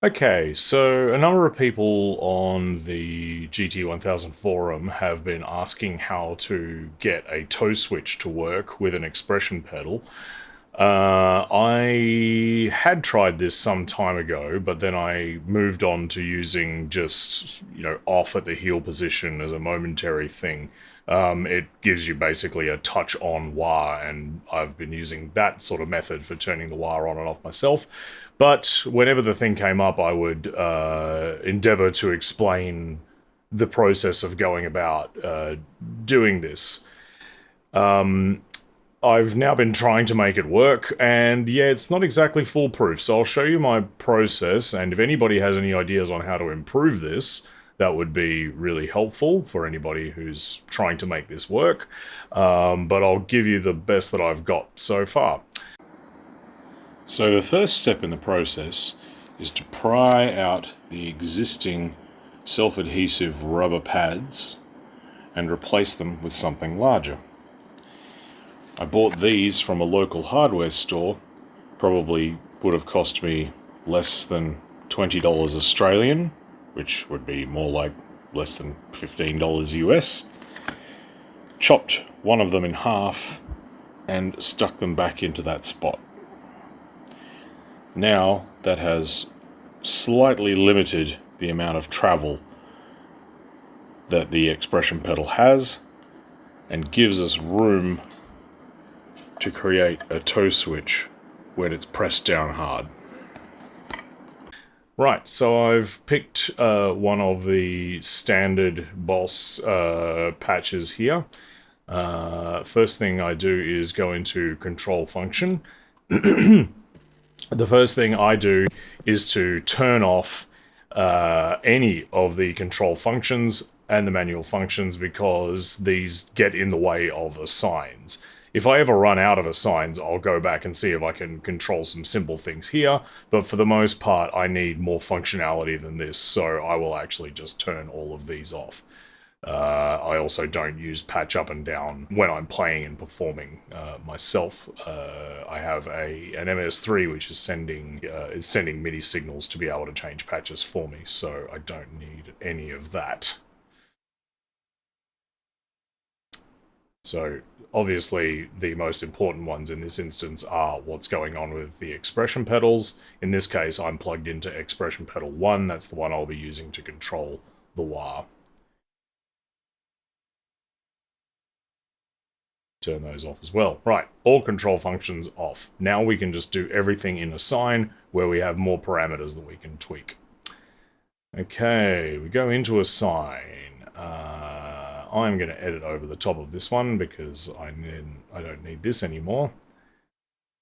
Okay, so a number of people on the GT-1000 forum have been asking how to get a toe switch to work with an expression pedal. I had tried this some time ago, but then I moved on to using just, off at the heel position as a momentary thing. It gives you basically a touch-on wah, and I've been using that sort of method for turning the wah on and off myself. But whenever the thing came up, I would endeavor to explain the process of going about doing this. I've now been trying to make it work, and yeah, it's not exactly foolproof, so I'll show you my process, and if anybody has any ideas on how to improve this, that would be really helpful for anybody who's trying to make this work, but I'll give you the best that I've got so far. So the first step in the process is to pry out the existing self-adhesive rubber pads and replace them with something larger. I bought these from a local hardware store. Probably would have cost me less than $20 Australian, which would be more like less than $15 US. Chopped one of them in half and stuck them back into that spot. Now that has slightly limited the amount of travel that the expression pedal has and gives us room to create a toe switch when it's pressed down hard. Right, so I've picked one of the standard Boss patches here. First thing I do is go into control function. The first thing I do is to turn off any of the control functions and the manual functions because these get in the way of assigns. If I ever run out of assigns, I'll go back and see if I can control some simple things here, but for the most part, I need more functionality than this, so I will actually just turn all of these off. I also don't use patch up and down when I'm playing and performing myself. I have an MS3 which is sending MIDI signals to be able to change patches for me, so I don't need any of that. So obviously the most important ones in this instance are what's going on with the expression pedals. In this case, I'm plugged into expression pedal 1. That's the one I'll be using to control the wah. Turn those off as well. Right, all control functions off. Now we can just do everything in assign where we have more parameters that we can tweak. Okay, we go into assign. I'm going to edit over the top of this one because I don't need this anymore.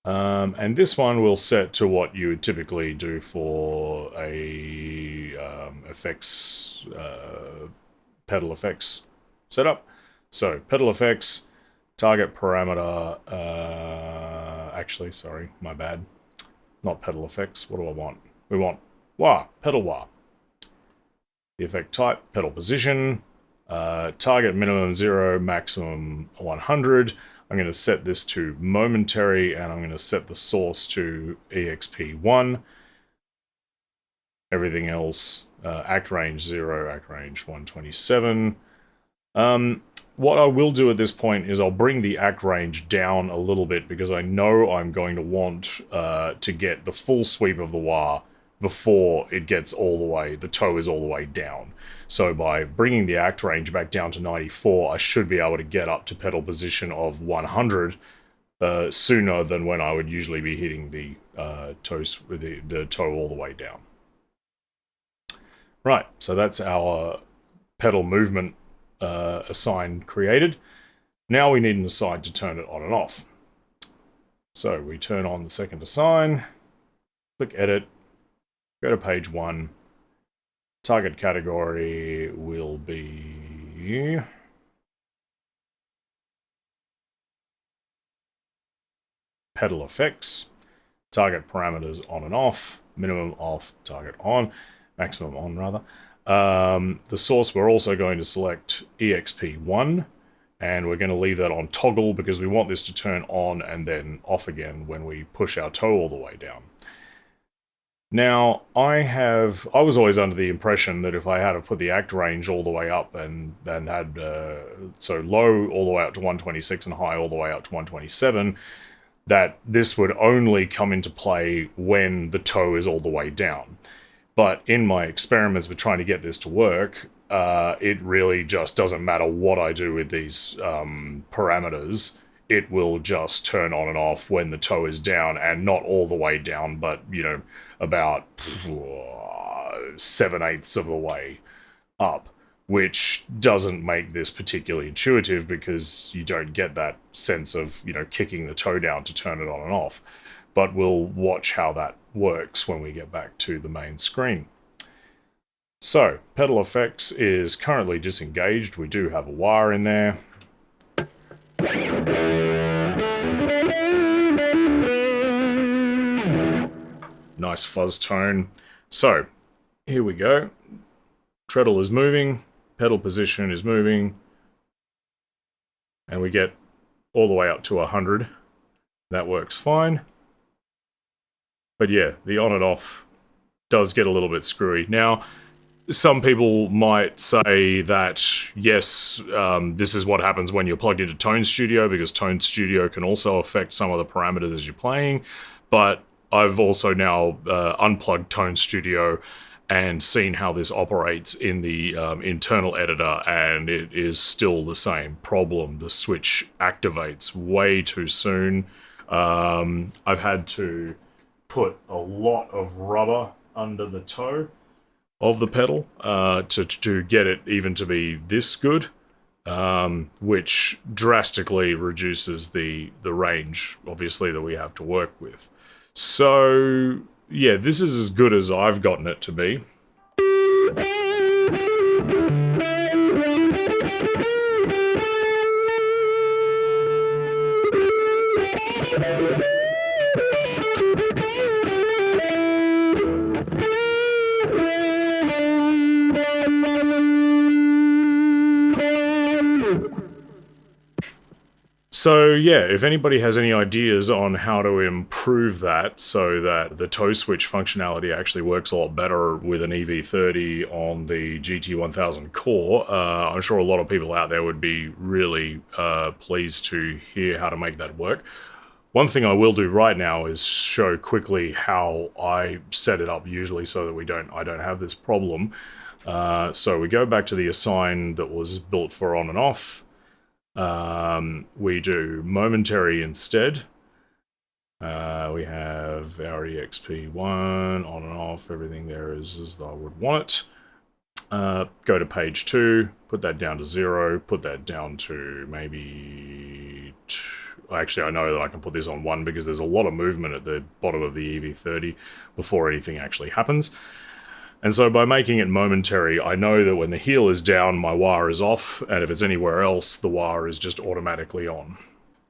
And this one will set to what you would typically do for a effects, pedal effects setup. So pedal effects, target parameter, actually, sorry, my bad. Not pedal effects, what do I want? We want wah, pedal wah. The effect type, pedal position, target minimum 0, maximum 100. I'm going to set this to momentary, and I'm going to set the source to EXP1. Everything else, act range 0, act range 127. What I will do at this point is I'll bring the act range down a little bit because I know I'm going to want to get the full sweep of the wah before it gets all the way, the toe is all the way down. So by bringing the act range back down to 94, I should be able to get up to pedal position of 100 sooner than when I would usually be hitting the the toe all the way down. Right, so that's our pedal movement assign created. Now we need an assign to turn it on and off. So we turn on the second assign, click edit, go to page 1. Target category will be pedal effects. Target parameters on and off. Minimum off, target on. Maximum on, rather. The source, we're also going to select EXP1, and we're going to leave that on toggle because we want this to turn on and then off again when we push our toe all the way down. Now, I was always under the impression that if I had to put the act range all the way up and then had, so low all the way up to 126 and high all the way up to 127, that this would only come into play when the toe is all the way down. But in my experiments with trying to get this to work, it really just doesn't matter what I do with these parameters. It will just turn on and off when the toe is down, and not all the way down, but, you know, about 7/8 of the way up, which doesn't make this particularly intuitive because you don't get that sense of, you know, kicking the toe down to turn it on and off. But we'll watch how that works when we get back to the main screen. So, pedal effects is currently disengaged. We do have a wire in there. Nice fuzz tone. So, here we go. Treadle is moving, pedal position is moving, and we get all the way up to 100. That works fine. But yeah, the on and off does get a little bit screwy. Now, some people might say that, yes, this is what happens when you're plugged into Tone Studio, because Tone Studio can also affect some of the parameters as you're playing. But I've also now unplugged Tone Studio and seen how this operates in the internal editor, and it is still the same problem. The switch activates way too soon. I've had to put a lot of rubber under the toe of the pedal to get it even to be this good, which drastically reduces the range, obviously, that we have to work with. So, yeah, this is as good as I've gotten it to be. So yeah, if anybody has any ideas on how to improve that so that the toe switch functionality actually works a lot better with an EV-30 on the GT-1000 core, I'm sure a lot of people out there would be really pleased to hear how to make that work. One thing I will do right now is show quickly how I set it up usually so that I don't have this problem. So we go back to the assign that was built for on and off. We do momentary instead. We have our EXP1 on and off, everything there is as I would want it. Go to page 2, put that down to 0, put that down to maybe 2. Actually, I know that I can put this on 1 because there's a lot of movement at the bottom of the EV-30 before anything actually happens. And so by making it momentary, I know that when the heel is down, my wire is off, and if it's anywhere else, the wire is just automatically on.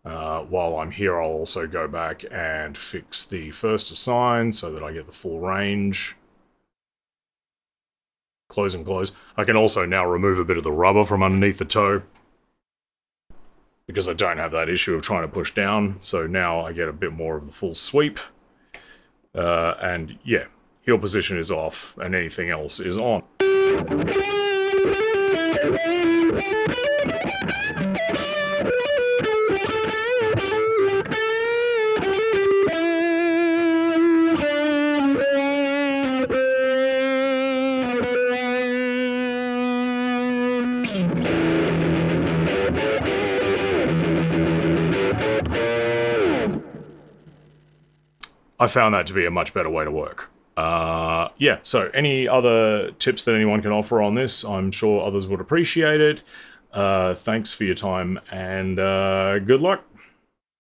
While I'm here, I'll also go back and fix the first assign so that I get the full range. Close and close. I can also now remove a bit of the rubber from underneath the toe, because I don't have that issue of trying to push down, so now I get a bit more of the full sweep. And yeah. Heel position is off, and anything else is on. I found that to be a much better way to work. Yeah, so any other tips that anyone can offer on this, I'm sure others would appreciate it. Thanks for your time, and good luck.